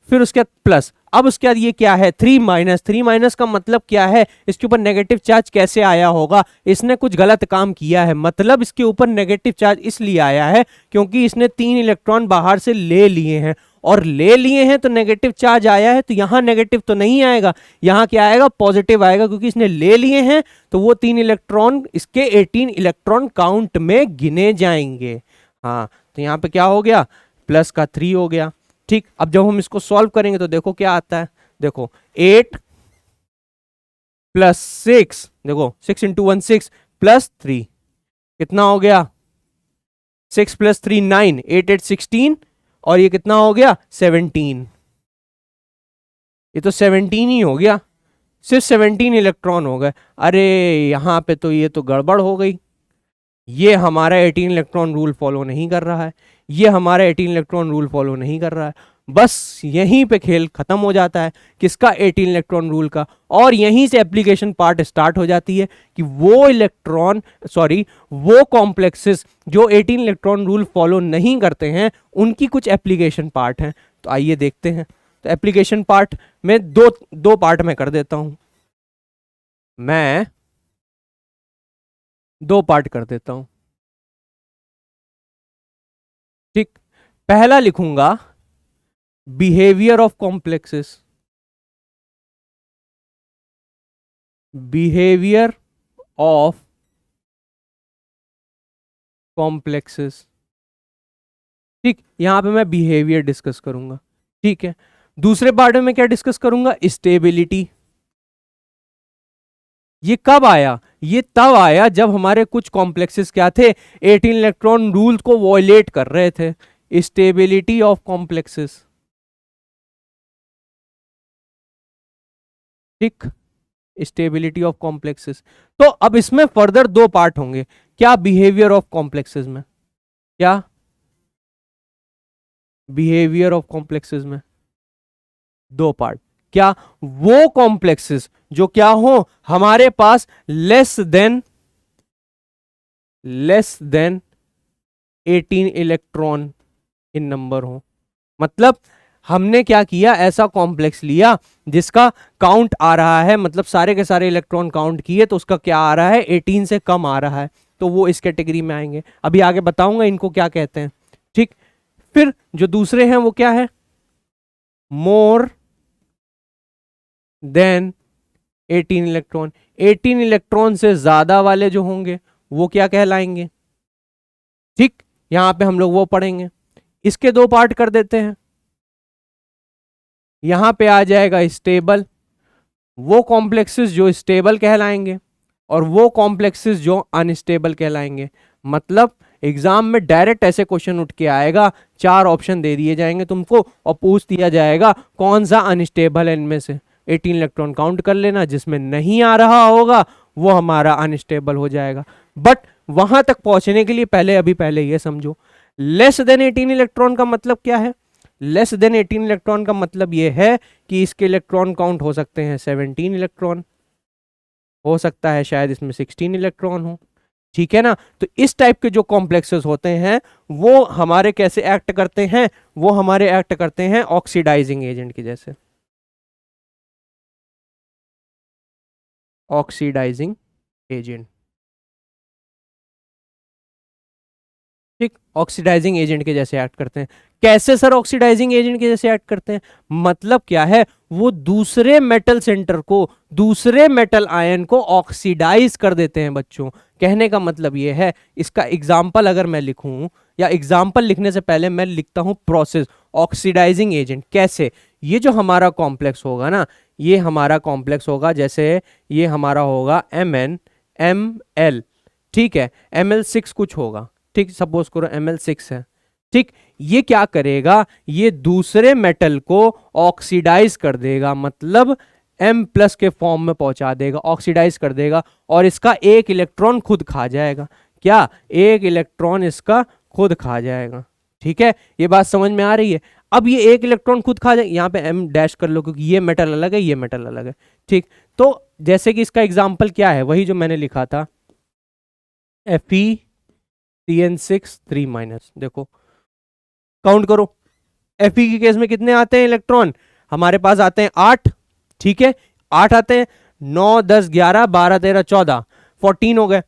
फिर उसके बाद प्लस, अब उसके बाद ये क्या है, 3 माइनस। 3 माइनस का मतलब क्या है, इसके ऊपर नेगेटिव चार्ज कैसे आया होगा, इसने कुछ गलत काम किया है। मतलब इसके ऊपर नेगेटिव चार्ज इसलिए आया है क्योंकि इसने 3 इलेक्ट्रॉन बाहर से ले लिए हैं, और ले लिए हैं तो नेगेटिव चार्ज आया है। तो यहां नेगेटिव तो नहीं आएगा, यहां क्या आएगा, पॉजिटिव आएगा, क्योंकि इसने ले लिए हैं तो वो 3 इलेक्ट्रॉन इसके 18 इलेक्ट्रॉन काउंट में गिने जाएंगे। हाँ, तो यहां पे क्या हो गया, प्लस का 3 हो गया। ठीक, अब जब हम इसको सॉल्व करेंगे तो देखो क्या आता है, देखो 8 प्लस 6, देखो 6 इंटू 1 6 प्लस 3 कितना हो गया, 6 + 3 9, 8 8 16, और ये कितना हो गया 17। ये तो 17 ही हो गया, सिर्फ 17 इलेक्ट्रॉन हो गए। अरे यहाँ पे तो ये तो गड़बड़ हो गई, ये हमारा 18 इलेक्ट्रॉन रूल फॉलो नहीं कर रहा है, ये हमारा 18 इलेक्ट्रॉन रूल फॉलो नहीं कर रहा है। बस यहीं पे खेल खत्म हो जाता है, किसका 18 इलेक्ट्रॉन रूल का। और यहीं से एप्लीकेशन पार्ट स्टार्ट हो जाती है कि वो कॉम्प्लेक्सेस जो 18 इलेक्ट्रॉन रूल फॉलो नहीं करते हैं उनकी कुछ एप्लीकेशन पार्ट हैं। तो आइए देखते हैं। तो एप्लीकेशन पार्ट में दो पार्ट में कर देता हूं, मैं 2 पार्ट कर देता हूं। ठीक, पहला लिखूंगा behaviour of complexes, behaviour of complexes. ठीक, यहां पे मैं बिहेवियर डिस्कस करूंगा। ठीक है, दूसरे पार्ट में क्या डिस्कस करूंगा, स्टेबिलिटी। ये कब आया, ये तब आया जब हमारे कुछ कॉम्प्लेक्सेस क्या थे, 18 इलेक्ट्रॉन रूल को वॉयलेट कर रहे थे। Stability of complexes. ठीक, स्टेबिलिटी ऑफ कॉम्प्लेक्सेस। तो अब इसमें फर्दर 2 पार्ट होंगे। क्या, बिहेवियर ऑफ कॉम्प्लेक्सेस में, क्या बिहेवियर ऑफ कॉम्प्लेक्सेस में 2 पार्ट। क्या, वो कॉम्प्लेक्सेस जो क्या हो हमारे पास less than 18 electron in number हो। मतलब हमने क्या किया, ऐसा कॉम्प्लेक्स लिया जिसका काउंट आ रहा है, मतलब सारे के सारे इलेक्ट्रॉन काउंट किए तो उसका क्या आ रहा है, 18 से कम आ रहा है, तो वो इस कैटेगरी में आएंगे। अभी आगे बताऊंगा इनको क्या कहते हैं। ठीक, फिर जो दूसरे हैं वो क्या है, मोर देन 18 इलेक्ट्रॉन। 18 इलेक्ट्रॉन से ज्यादा वाले जो होंगे वो क्या कहलाएंगे। ठीक, यहां पे हम लोग वो पढ़ेंगे। इसके 2 पार्ट कर देते हैं। यहां पे आ जाएगा स्टेबल, वो कॉम्प्लेक्सेस जो स्टेबल कहलाएंगे और वो कॉम्प्लेक्सेस जो अनस्टेबल कहलाएंगे। मतलब एग्जाम में डायरेक्ट ऐसे क्वेश्चन उठ के आएगा, 4 ऑप्शन दे दिए जाएंगे तुमको और पूछ दिया जाएगा कौन सा अनस्टेबल है इनमें से। 18 इलेक्ट्रॉन काउंट कर लेना, जिसमें नहीं आ रहा होगा वो हमारा अनस्टेबल हो जाएगा। बट वहां तक पहुंचने के लिए पहले ये समझो, लेस देन 18 इलेक्ट्रॉन का मतलब क्या है। लेस देन 18 इलेक्ट्रॉन का मतलब ये है कि इसके इलेक्ट्रॉन काउंट हो सकते हैं 17 इलेक्ट्रॉन, हो सकता है शायद इसमें 16 इलेक्ट्रॉन हो। ठीक है ना। तो इस टाइप के जो कॉम्प्लेक्सेस होते हैं वो हमारे कैसे एक्ट करते हैं, वो हमारे एक्ट करते हैं ऑक्सीडाइजिंग एजेंट के जैसे। Oxidising agent. ठीक, ऑक्सीडाइजिंग एजेंट के जैसे एक्ट करते हैं। कैसे सर ऑक्सीडाइजिंग एजेंट के जैसे एक्ट करते हैं, मतलब क्या है, वो दूसरे मेटल सेंटर को, दूसरे मेटल आयन को ऑक्सीडाइज कर देते हैं बच्चों। कहने का मतलब ये है, इसका एग्जाम्पल अगर मैं लिखूं, या एग्जाम्पल लिखने से पहले मैं लिखता हूं प्रोसेस। ऑक्सीडाइजिंग एजेंट कैसे, ये जो हमारा कॉम्प्लेक्स होगा ना, ये हमारा कॉम्प्लेक्स होगा, जैसे ये हमारा होगा MnMl। ठीक है, Ml6 कुछ होगा। ठीक, सपोज करो Ml6 है। ठीक, ये क्या करेगा, ये दूसरे मेटल को ऑक्सीडाइज कर देगा, मतलब M+ के फॉर्म में पहुंचा देगा, ऑक्सीडाइज कर देगा, और इसका 1 इलेक्ट्रॉन खुद खा जाएगा। क्या, 1 इलेक्ट्रॉन इसका खुद खा जाएगा। ठीक है, ये बात समझ में आ रही है। अब ये 1 इलेक्ट्रॉन खुद खा जाए, यहां पे M- कर लो क्योंकि ये मेटल अलग है, ये मेटल अलग है। ठीक, तो जैसे कि इसका एग्जाम्पल क्या है, वही जो मैंने लिखा था, FeCN6 3-। देखो काउंट करो, Fe के केस में कितने आते हैं इलेक्ट्रॉन, हमारे पास आते हैं 8। ठीक है, 8 आते हैं, 9 10 11 12 13 14 14 हो गए,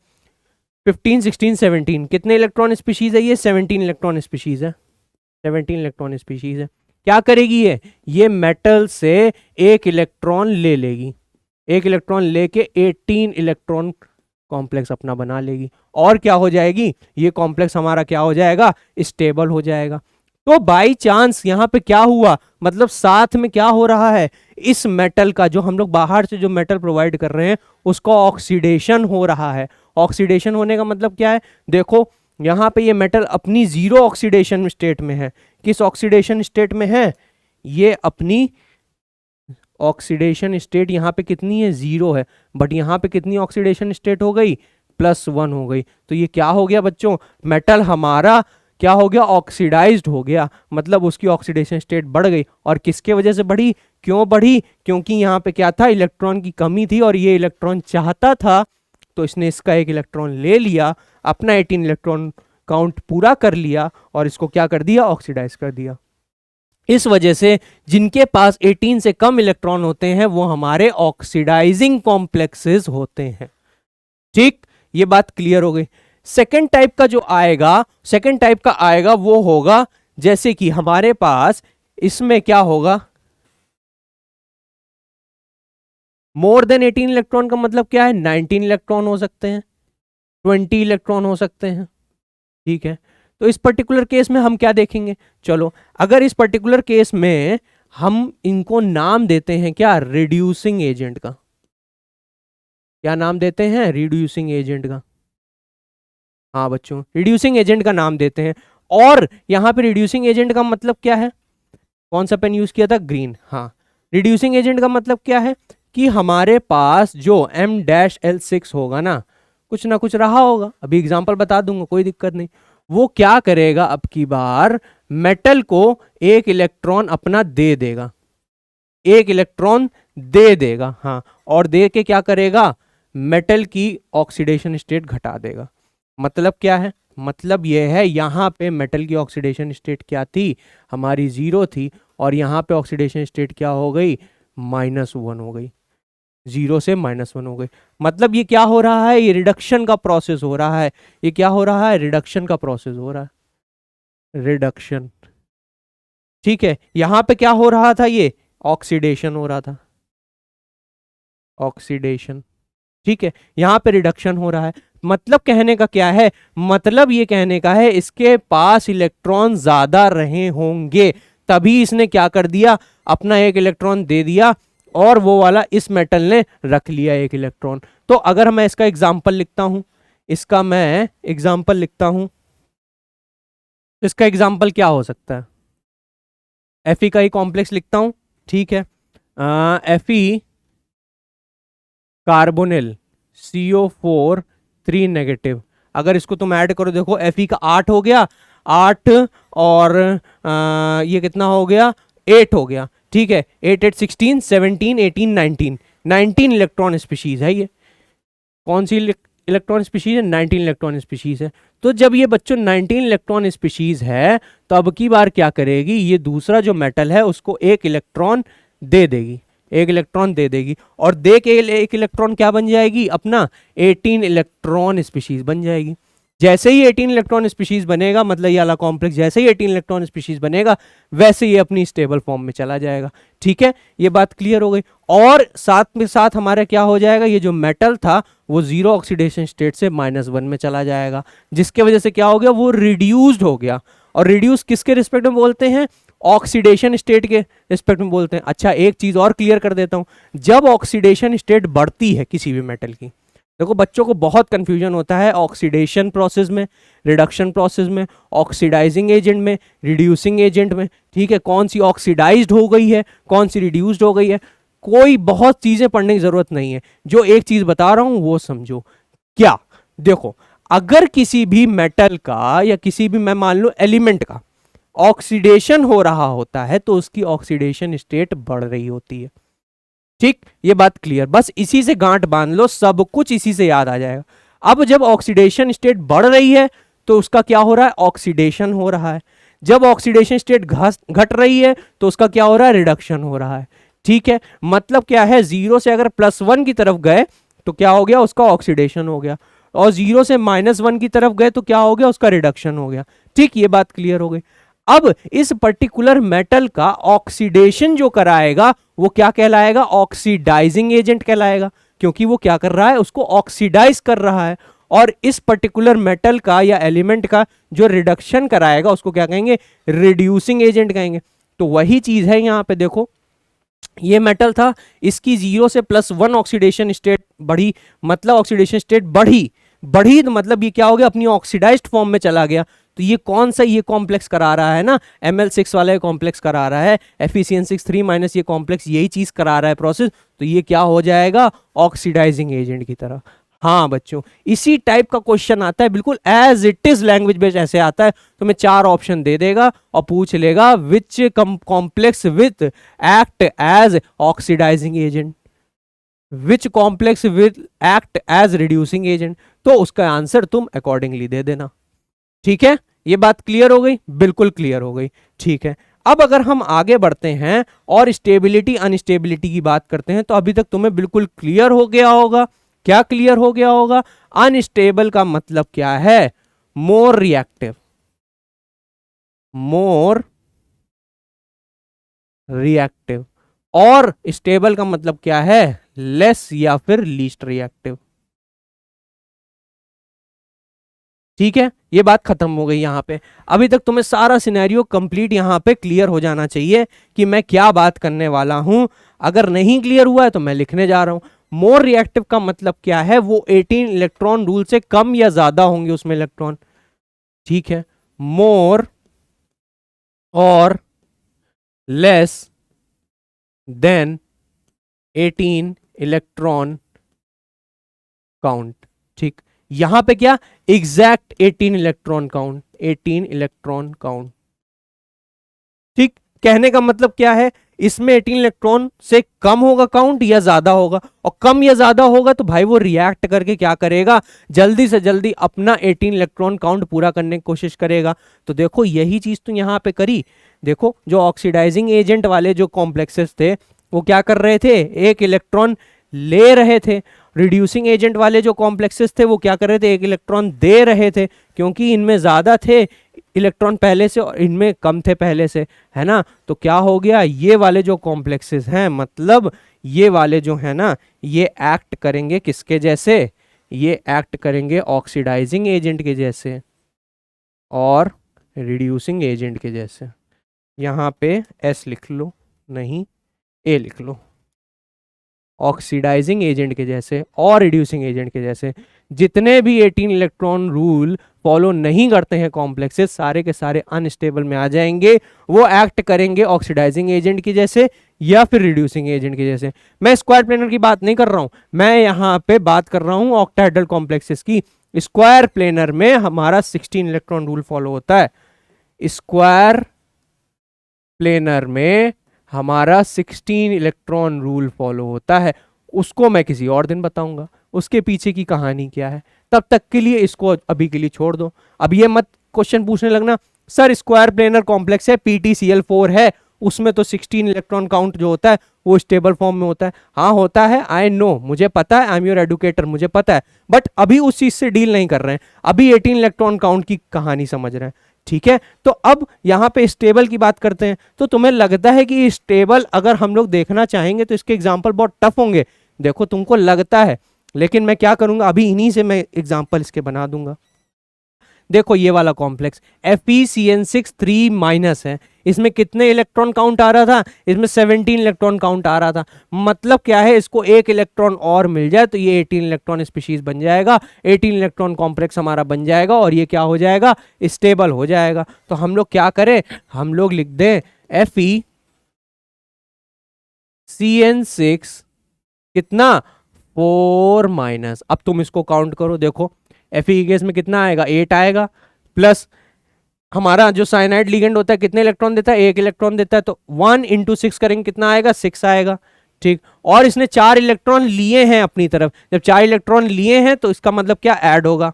15 16 17। कितने इलेक्ट्रॉन स्पीशीज है ये, 17 इलेक्ट्रॉन स्पीशीज है। 17 इलेक्ट्रॉन स्पीशीज है। क्या करेगी ये मेटल से 1 इलेक्ट्रॉन ले लेगी, 1 इलेक्ट्रॉन लेके 18 इलेक्ट्रॉन कॉम्प्लेक्स अपना बना लेगी, और क्या हो जाएगी, ये कॉम्प्लेक्स हमारा क्या हो जाएगा, स्टेबल हो जाएगा। तो बाई चांस यहां पे क्या हुआ, मतलब साथ में क्या हो रहा है, इस मेटल का, जो हम लोग बाहर से जो मेटल प्रोवाइड कर रहे हैं उसका ऑक्सीडेशन हो रहा है। ऑक्सीडेशन होने का मतलब क्या है, देखो यहाँ पे ये मेटल अपनी जीरो ऑक्सीडेशन स्टेट में है। किस ऑक्सीडेशन स्टेट में है? ये अपनी ऑक्सीडेशन स्टेट यहाँ पे कितनी है? जीरो है। बट यहाँ पे कितनी ऑक्सीडेशन स्टेट हो गई? +1 हो गई। तो ये क्या हो गया बच्चों? मेटल हमारा क्या हो गया? ऑक्सीडाइज्ड हो गया, मतलब उसकी ऑक्सीडेशन स्टेट बढ़ गई। और किसके वजह से बढ़ी? क्यों बढ़ी? क्योंकि यहाँ पे क्या था? इलेक्ट्रॉन की कमी थी और ये इलेक्ट्रॉन चाहता था, तो इसने इसका एक इलेक्ट्रॉन ले लिया, अपना 18 इलेक्ट्रॉन काउंट पूरा कर लिया और इसको क्या कर दिया? ऑक्सीडाइज कर दिया। इस वजह से जिनके पास 18 से कम इलेक्ट्रॉन होते हैं वो हमारे ऑक्सीडाइजिंग कॉम्प्लेक्सेस होते हैं। ठीक, ये बात क्लियर हो गई। सेकेंड टाइप का जो आएगा, सेकेंड टाइप का आएगा वो होगा जैसे कि हमारे पास इसमें क्या होगा? मोर देन 18 इलेक्ट्रॉन का मतलब क्या है? 19 इलेक्ट्रॉन हो सकते हैं, 20 इलेक्ट्रॉन हो सकते हैं। ठीक है, तो इस पर्टिकुलर केस में हम क्या देखेंगे? चलो, अगर इस पर्टिकुलर केस में हम इनको नाम देते हैं क्या? रिड्यूसिंग एजेंट का। क्या नाम देते हैं? रिड्यूसिंग एजेंट का। हाँ बच्चों, रिड्यूसिंग एजेंट का नाम देते हैं। और यहां पे रिड्यूसिंग एजेंट का मतलब क्या है? कौन सा पेन यूज किया था? ग्रीन। हाँ, रिड्यूसिंग एजेंट का मतलब क्या है? कि हमारे पास जो M-L6 होगा ना कुछ रहा होगा। अभी एग्जांपल बता दूंगा, कोई दिक्कत नहीं। वो क्या करेगा? अब की बार मेटल को एक इलेक्ट्रॉन अपना दे देगा, एक इलेक्ट्रॉन दे देगा। हाँ, और दे के क्या करेगा? मेटल की ऑक्सीडेशन स्टेट घटा देगा। मतलब क्या है? मतलब यह है यहां पे मेटल की ऑक्सीडेशन स्टेट क्या थी? हमारी 0 थी, और यहां पे ऑक्सीडेशन स्टेट क्या हो गई? -1 हो गई। 0 से -1 हो गई। मतलब ये क्या हो रहा है? ये रिडक्शन का प्रोसेस हो रहा है। ये क्या हो रहा है? रिडक्शन का प्रोसेस हो रहा है, रिडक्शन। ठीक है, यहां पे क्या हो रहा था? ये ऑक्सीडेशन हो रहा था, ऑक्सीडेशन। ठीक है, यहां पे रिडक्शन हो रहा है। मतलब कहने का क्या है? मतलब ये कहने का है इसके पास इलेक्ट्रॉन ज्यादा रहे होंगे, तभी इसने क्या कर दिया? अपना एक इलेक्ट्रॉन दे दिया, और वो वाला इस मेटल ने रख लिया एक इलेक्ट्रॉन। तो अगर मैं इसका एग्जांपल लिखता हूं, इसका मैं एग्जांपल लिखता हूं, इसका एग्जांपल क्या हो सकता है? Fe का ही कॉम्प्लेक्स लिखता हूं। ठीक है, Fe कार्बोनिल CO4 3 नेगेटिव। अगर इसको तुम ऐड करो, देखो Fe का 8 हो गया, 8 और ये कितना हो गया? 8 हो गया। ठीक है, 8 8 16 17 18 19 19 इलेक्ट्रॉन स्पीशीज है। ये कौन सी इलेक्ट्रॉन स्पीशीज है? 19 इलेक्ट्रॉन स्पीशीज है। तो जब ये बच्चों 19 इलेक्ट्रॉन स्पीशीज है, तो अब की बार क्या करेगी? ये दूसरा जो मेटल है उसको एक इलेक्ट्रॉन दे देगी, एक इलेक्ट्रॉन दे देगी, और दे के एक इलेक्ट्रॉन क्या बन जाएगी? अपना 18 इलेक्ट्रॉन स्पीशीज बन जाएगी। जैसे ही 18 इलेक्ट्रॉन स्पीशीज बनेगा, मतलब ये वाला कॉम्प्लेक्स जैसे ही 18 इलेक्ट्रॉन स्पीशीज बनेगा, वैसे ये अपनी स्टेबल फॉर्म में चला जाएगा। ठीक है, ये बात क्लियर हो गई। और साथ में साथ हमारा क्या हो जाएगा? ये जो मेटल था वो 0 ऑक्सीडेशन स्टेट से -1 में चला जाएगा, जिसके वजह से क्या हो गया? वो रिड्यूस्ड हो गया। और रिड्यूस किसके रिस्पेक्ट में बोलते हैं? ऑक्सीडेशन स्टेट के रिस्पेक्ट में बोलते हैं। अच्छा, एक चीज और क्लियर कर देता हूं, जब ऑक्सीडेशन स्टेट बढ़ती है किसी भी मेटल की, देखो बच्चों को बहुत कंफ्यूजन होता है ऑक्सीडेशन प्रोसेस में, रिडक्शन प्रोसेस में, ऑक्सीडाइजिंग एजेंट में, रिड्यूसिंग एजेंट में। ठीक है, कौन सी ऑक्सीडाइज्ड हो गई है, कौन सी रिड्यूस्ड हो गई है, कोई बहुत चीजें पढ़ने की जरूरत नहीं है। जो एक चीज बता रहा हूं वो समझो। क्या? देखो, अगर किसी भी मेटल का या किसी भी, मैं मान लो एलिमेंट का ऑक्सीडेशन हो रहा होता है, तो उसकी ऑक्सीडेशन स्टेट बढ़ रही होती है। ठीक, ये बात क्लियर। बस इसी से गांठ बांध लो, सब कुछ इसी से याद आ जाएगा। अब जब ऑक्सीडेशन स्टेट बढ़ रही है तो उसका क्या हो रहा है? ऑक्सीडेशन हो रहा है। जब ऑक्सीडेशन स्टेट घट रही है तो उसका क्या हो रहा है? रिडक्शन हो रहा है। ठीक है, मतलब क्या है? 0 से अगर +1 की तरफ गए तो क्या हो गया? उसका ऑक्सीडेशन हो गया, और 0 से -1 की तरफ गए तो क्या हो गया? उसका रिडक्शन हो गया। ठीक, ये बात क्लियर हो गई। अब इस पर्टिकुलर मेटल का ऑक्सीडेशन जो कराएगा वो क्या कहलाएगा? ऑक्सीडाइजिंग एजेंट कहलाएगा, क्योंकि वो क्या कर रहा है? उसको ऑक्सीडाइज कर रहा है। और इस पर्टिकुलर मेटल का या एलिमेंट का जो रिडक्शन कराएगा उसको क्या कहेंगे? रिड्यूसिंग एजेंट कहेंगे। तो वही चीज है यहां पे। देखो, ये मेटल था, इसकी 0 से +1 ऑक्सीडेशन स्टेट बढ़ी, मतलब ऑक्सीडेशन स्टेट बढ़ी, बढ़ी तो मतलब ये क्या हो गया, अपनी ऑक्सीडाइज्ड फॉर्म में चला गया। तो ये कौन सा ये कॉम्प्लेक्स करा रहा है ना, Ml6 वाला कॉम्प्लेक्स करा रहा है, FeCN6 3 माइनस ये कॉम्प्लेक्स यही चीज करा रहा है प्रोसेस, तो ये क्या हो जाएगा, ऑक्सीडाइजिंग एजेंट की तरह। हाँ बच्चों, इसी टाइप का क्वेश्चन आता है, बिल्कुल as it is language based ऐसे आता है। तो मैं 4 ऑप्शन दे देगा और पूछ लेगा which complex with act as oxidising agent, which complex with act as reducing agent, तो उसका आंसर तुम अकॉर्डिंगली दे देना। ठीक है, ये बात क्लियर हो गई, बिल्कुल क्लियर हो गई। ठीक है, अब अगर हम आगे बढ़ते हैं और स्टेबिलिटी अनस्टेबिलिटी की बात करते हैं, तो अभी तक तुम्हें बिल्कुल क्लियर हो गया होगा। क्या क्लियर हो गया होगा, अनस्टेबल का मतलब क्या है, मोर रिएक्टिव, मोर रिएक्टिव, और स्टेबल का मतलब क्या है, लेस या फिर लीस्ट रिएक्टिव। ठीक है, ये बात खत्म हो गई यहां पे। अभी तक तुम्हें सारा सिनेरियो कंप्लीट यहां पे क्लियर हो जाना चाहिए कि मैं क्या बात करने वाला हूं। अगर नहीं क्लियर हुआ है तो मैं लिखने जा रहा हूं। मोर रिएक्टिव का मतलब क्या है, वो 18 इलेक्ट्रॉन रूल से कम या ज्यादा होंगे उसमें इलेक्ट्रॉन। ठीक है, मोर और लेस देन 18 इलेक्ट्रॉन काउंट। ठीक, यहां पे क्या, exact 18 electron count, 18 electron count. ठीक, कहने का मतलब क्या है, इसमें 18 इलेक्ट्रॉन से कम होगा काउंट या ज्यादा होगा, और कम या ज्यादा होगा तो भाई वो रिएक्ट करके क्या करेगा, जल्दी से जल्दी अपना 18 इलेक्ट्रॉन काउंट पूरा करने की कोशिश करेगा। तो देखो यही चीज तो यहां पे करी। देखो जो ऑक्सीडाइजिंग एजेंट वाले जो कॉम्प्लेक्सेस थे वो क्या कर रहे थे, एक इलेक्ट्रॉन ले रहे थे। रिड्यूसिंग एजेंट वाले जो कॉम्प्लेक्सेस थे वो क्या कर रहे थे, एक इलेक्ट्रॉन दे रहे थे, क्योंकि इनमें ज्यादा थे इलेक्ट्रॉन पहले से और इनमें कम थे पहले से, है ना। तो क्या हो गया, ये वाले जो कॉम्प्लेक्सेस हैं, मतलब ये वाले जो है ना, ये एक्ट करेंगे किसके जैसे, ये एक्ट करेंगे ऑक्सीडाइजिंग एजेंट के जैसे और रिड्यूसिंग एजेंट के जैसे। यहाँ पे एस लिख लो, नहीं ए लिख लो, ऑक्सीडाइजिंग एजेंट के जैसे और रिड्यूसिंग एजेंट के जैसे। जितने भी 18 इलेक्ट्रॉन रूल फॉलो नहीं करते हैं कॉम्प्लेक्सेस, सारे के सारे अनस्टेबल में आ जाएंगे, वो एक्ट करेंगे ऑक्सीडाइजिंग एजेंट की जैसे या फिर रिड्यूसिंग एजेंट के जैसे। मैं स्क्वायर प्लेनर की बात नहीं कर रहा हूं, मैं यहाँ पे बात कर रहा हूं ऑक्टाहेड्रल कॉम्प्लेक्सेस की। स्क्वायर प्लेनर में हमारा 16 इलेक्ट्रॉन रूल फॉलो होता है, स्क्वायर प्लेनर में हमारा 16 इलेक्ट्रॉन रूल फॉलो होता है। उसको मैं किसी और दिन बताऊंगा, उसके पीछे की कहानी क्या है। तब तक के लिए इसको अभी के लिए छोड़ दो। अब ये मत क्वेश्चन पूछने लगना, सर स्क्वायर प्लेनर कॉम्प्लेक्स है, PtCl4 है, उसमें तो 16 इलेक्ट्रॉन काउंट जो होता है वो स्टेबल फॉर्म में होता है। हाँ होता है, आई नो, मुझे पता है, आई एम योर एडुकेटर, मुझे पता है, बट अभी उस चीज से डील नहीं कर रहे हैं, अभी 18 इलेक्ट्रॉन काउंट की कहानी समझ रहे हैं। ठीक है, तो अब यहां पे स्टेबल की बात करते हैं। तो तुम्हें लगता है कि स्टेबल अगर हम लोग देखना चाहेंगे तो इसके एग्जाम्पल बहुत टफ होंगे। देखो तुमको लगता है, लेकिन मैं क्या करूंगा, अभी इन्हीं से मैं एग्जाम्पल इसके बना दूंगा। देखो ये वाला कॉम्प्लेक्स FeCN6 3 माइनस है, इसमें कितने इलेक्ट्रॉन काउंट आ रहा था, इसमें 17 इलेक्ट्रॉन काउंट आ रहा था। मतलब क्या है, इसको एक इलेक्ट्रॉन और मिल जाए तो ये 18 इलेक्ट्रॉन स्पीशीज बन जाएगा, 18 इलेक्ट्रॉन कॉम्प्लेक्स हमारा बन जाएगा और ये क्या हो जाएगा, स्टेबल हो जाएगा। तो हम लोग क्या करें, हम लोग लिख दें FeCN6 कितना 4 माइनस। अब तुम इसको काउंट करो, देखो Fe केस में कितना आएगा, 8 आएगा, प्लस हमारा जो साइनाइड लिगेंड होता है कितने इलेक्ट्रॉन देता है, 1 इलेक्ट्रॉन देता है, तो 1 × 6 करेंगे कितना आएगा, 6 आएगा। ठीक, और इसने 4 इलेक्ट्रॉन लिए हैं अपनी तरफ, जब 4 इलेक्ट्रॉन लिए हैं तो इसका मतलब क्या, ऐड होगा,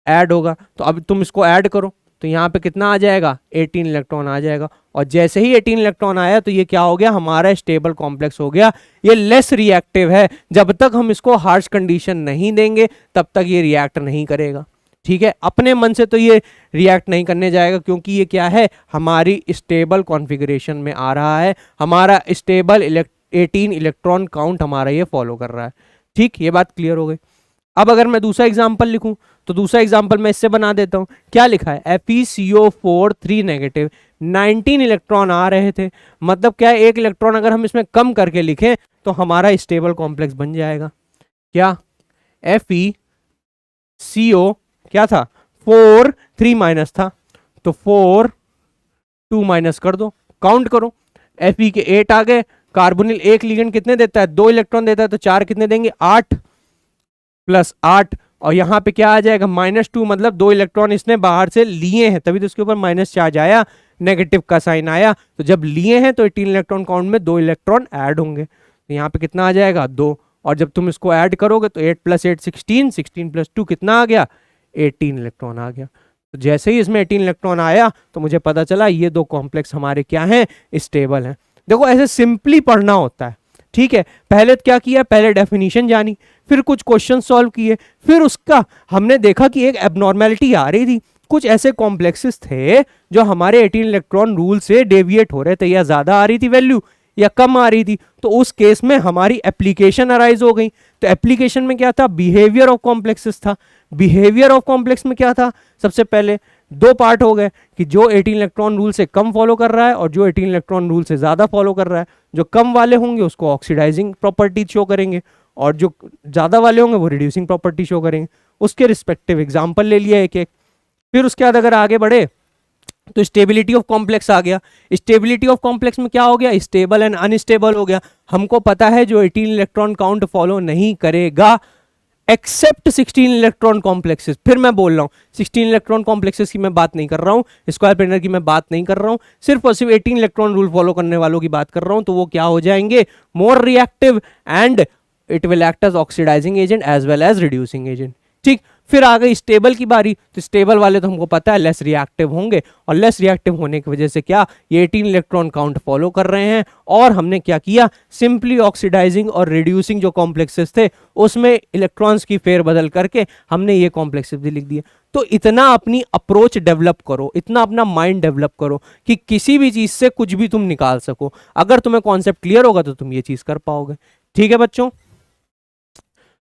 ऐड होगा। तो अब तुम इसको ऐड करो तो यहाँ पे कितना आ जाएगा, 18 इलेक्ट्रॉन आ जाएगा। और जैसे ही 18 इलेक्ट्रॉन आया तो ये क्या हो गया, हमारा स्टेबल कॉम्प्लेक्स हो गया। ये लेस रिएक्टिव है, जब तक हम इसको हार्श कंडीशन नहीं देंगे तब तक ये रिएक्ट नहीं करेगा। ठीक है, अपने मन से तो ये रिएक्ट नहीं करने जाएगा, क्योंकि ये क्या है, हमारी स्टेबल कॉन्फ़िगरेशन में आ रहा है, हमारा स्टेबल 18 इलेक्ट्रॉन काउंट हमारा ये फॉलो कर रहा है। ठीक, ये बात क्लियर हो गई। अब अगर मैं दूसरा एग्जाम्पल लिखूं तो दूसरा एग्जाम्पल मैं इससे बना देता हूं। क्या लिखा है, FeCO4 3 नेगेटिव, 19 इलेक्ट्रॉन आ रहे थे। मतलब क्या है, एक इलेक्ट्रॉन अगर हम इसमें कम करके लिखें तो हमारा स्टेबल कॉम्प्लेक्स बन जाएगा। क्या, CO क्या था 4, 3 माइनस था, तो 4 2 माइनस कर दो, काउंट करो, Fe के 8 आ गए। कार्बोनिल एक लिगेंड कितने देता है 2 इलेक्ट्रॉन देता है, तो 4 कितने देंगे 8 प्लस 8, और यहाँ पे क्या आ जाएगा -2, मतलब 2 इलेक्ट्रॉन इसने बाहर से लिए हैं, तभी तो इसके ऊपर माइनस चार्ज आया, नेगेटिव का साइन आया। तो जब लिए हैं तो 18 इलेक्ट्रॉन काउंट में 2 इलेक्ट्रॉन ऐड होंगे, तो यहाँ पे कितना आ जाएगा 2, और जब तुम इसको ऐड करोगे तो 8 + 8 16, 16 + 2 कितना आ गया 18 इलेक्ट्रॉन आ गया। तो जैसे ही इसमें 18 इलेक्ट्रॉन आया तो मुझे पता चला ये दो कॉम्प्लेक्स हमारे क्या हैं, स्टेबल हैं। देखो ऐसे सिंपली पढ़ना होता है, ठीक है। पहले क्या किया, पहले डेफिनेशन जानी, फिर कुछ क्वेश्चन सॉल्व किए, फिर उसका हमने देखा कि एक एबनॉर्मेलिटी आ रही थी, कुछ ऐसे कॉम्प्लेक्सेस थे जो हमारे 18 इलेक्ट्रॉन रूल से डेविएट हो रहे थे, या ज्यादा आ रही थी वैल्यू या कम आ रही थी, तो उस केस में हमारी एप्लीकेशन अराइज हो गई। तो एप्लीकेशन में क्या था, बिहेवियर ऑफ कॉम्प्लेक्सेस था। बिहेवियर ऑफ कॉम्प्लेक्स में क्या था, सबसे पहले दो पार्ट हो गए कि जो 18 इलेक्ट्रॉन रूल से कम फॉलो कर रहा है और जो 18 इलेक्ट्रॉन रूल से ज्यादा फॉलो कर रहा है। जो कम वाले होंगे उसको ऑक्सीडाइजिंग प्रॉपर्टी शो करेंगे, और जो ज्यादा वाले होंगे वो रिड्यूसिंग प्रॉपर्टी शो करेंगे। उसके रिस्पेक्टिव एग्जाम्पल ले लिया एक एक। फिर उसके बाद अगर आगे बढ़े तो स्टेबिलिटी ऑफ कॉम्प्लेक्स आ गया। स्टेबिलिटी ऑफ कॉम्प्लेक्स में क्या हो गया, स्टेबल एंड अनस्टेबल हो गया। हमको पता है जो 18 इलेक्ट्रॉन काउंट फॉलो नहीं करेगा एक्सेप्ट 16 इलेक्ट्रॉन कॉम्प्लेक्सेस। फिर मैं बोल रहा हूं 16 इलेक्ट्रॉन कॉम्प्लेक्सेस की मैं बात नहीं कर रहा हूं, स्क्वायर प्लेनर की मैं बात नहीं कर रहा हूं, सिर्फ और सिर्फ 18 इलेक्ट्रॉन रूल फॉलो करने वालों की बात कर रहा हूं। तो वो क्या हो जाएंगे, more reactive and it will act as oxidising agent as well as reducing agent. ठीक, फिर आ गई स्टेबल की बारी। तो स्टेबल वाले तो हमको पता है लेस रिएक्टिव होंगे, और लेस रिएक्टिव होने की वजह से क्या, ये 18 इलेक्ट्रॉन काउंट फॉलो कर रहे हैं। और हमने क्या किया, सिंपली ऑक्सीडाइजिंग और रिड्यूसिंग जो कॉम्प्लेक्सेस थे उसमें इलेक्ट्रॉन्स की फेरबदल करके हमने ये कॉम्प्लेक्सेस भी लिख दिए। तो इतना अपनी अप्रोच डेवलप करो, इतना अपना माइंड डेवलप करो कि किसी भी चीज से कुछ भी तुम निकाल सको। अगर तुम्हें कॉन्सेप्ट क्लियर होगा तो तुम ये चीज कर पाओगे। ठीक है बच्चों,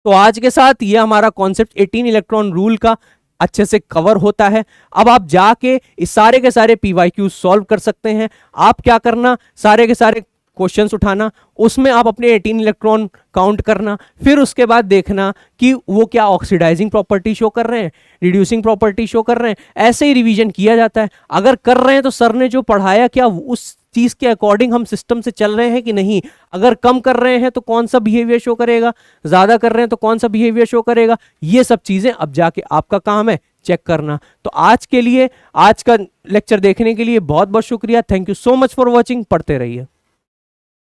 तो आज के साथ ये हमारा कॉन्सेप्ट 18 इलेक्ट्रॉन रूल का अच्छे से कवर होता है। अब आप जाके इस सारे के सारे PYQ सॉल्व कर सकते हैं। आप क्या करना, सारे के सारे क्वेश्चंस उठाना, उसमें आप अपने 18 इलेक्ट्रॉन काउंट करना, फिर उसके बाद देखना कि वो क्या ऑक्सीडाइजिंग प्रॉपर्टी शो कर रहे हैं, रिड्यूसिंग प्रॉपर्टी शो कर रहे हैं। ऐसे ही रिवीजन किया जाता है। अगर कर रहे हैं तो सर ने जो पढ़ाया क्या उस चीज के अकॉर्डिंग हम सिस्टम से चल रहे हैं कि नहीं। अगर कम कर रहे हैं तो कौन सा बिहेवियर शो करेगा, ज्यादा कर रहे हैं तो कौन सा बिहेवियर शो करेगा। ये सब चीजें अब जाके आपका काम है चेक करना। तो आज के लिए, आज का लेक्चर देखने के लिए बहुत बहुत शुक्रिया। Thank you so much for watching. पढ़ते रहिए।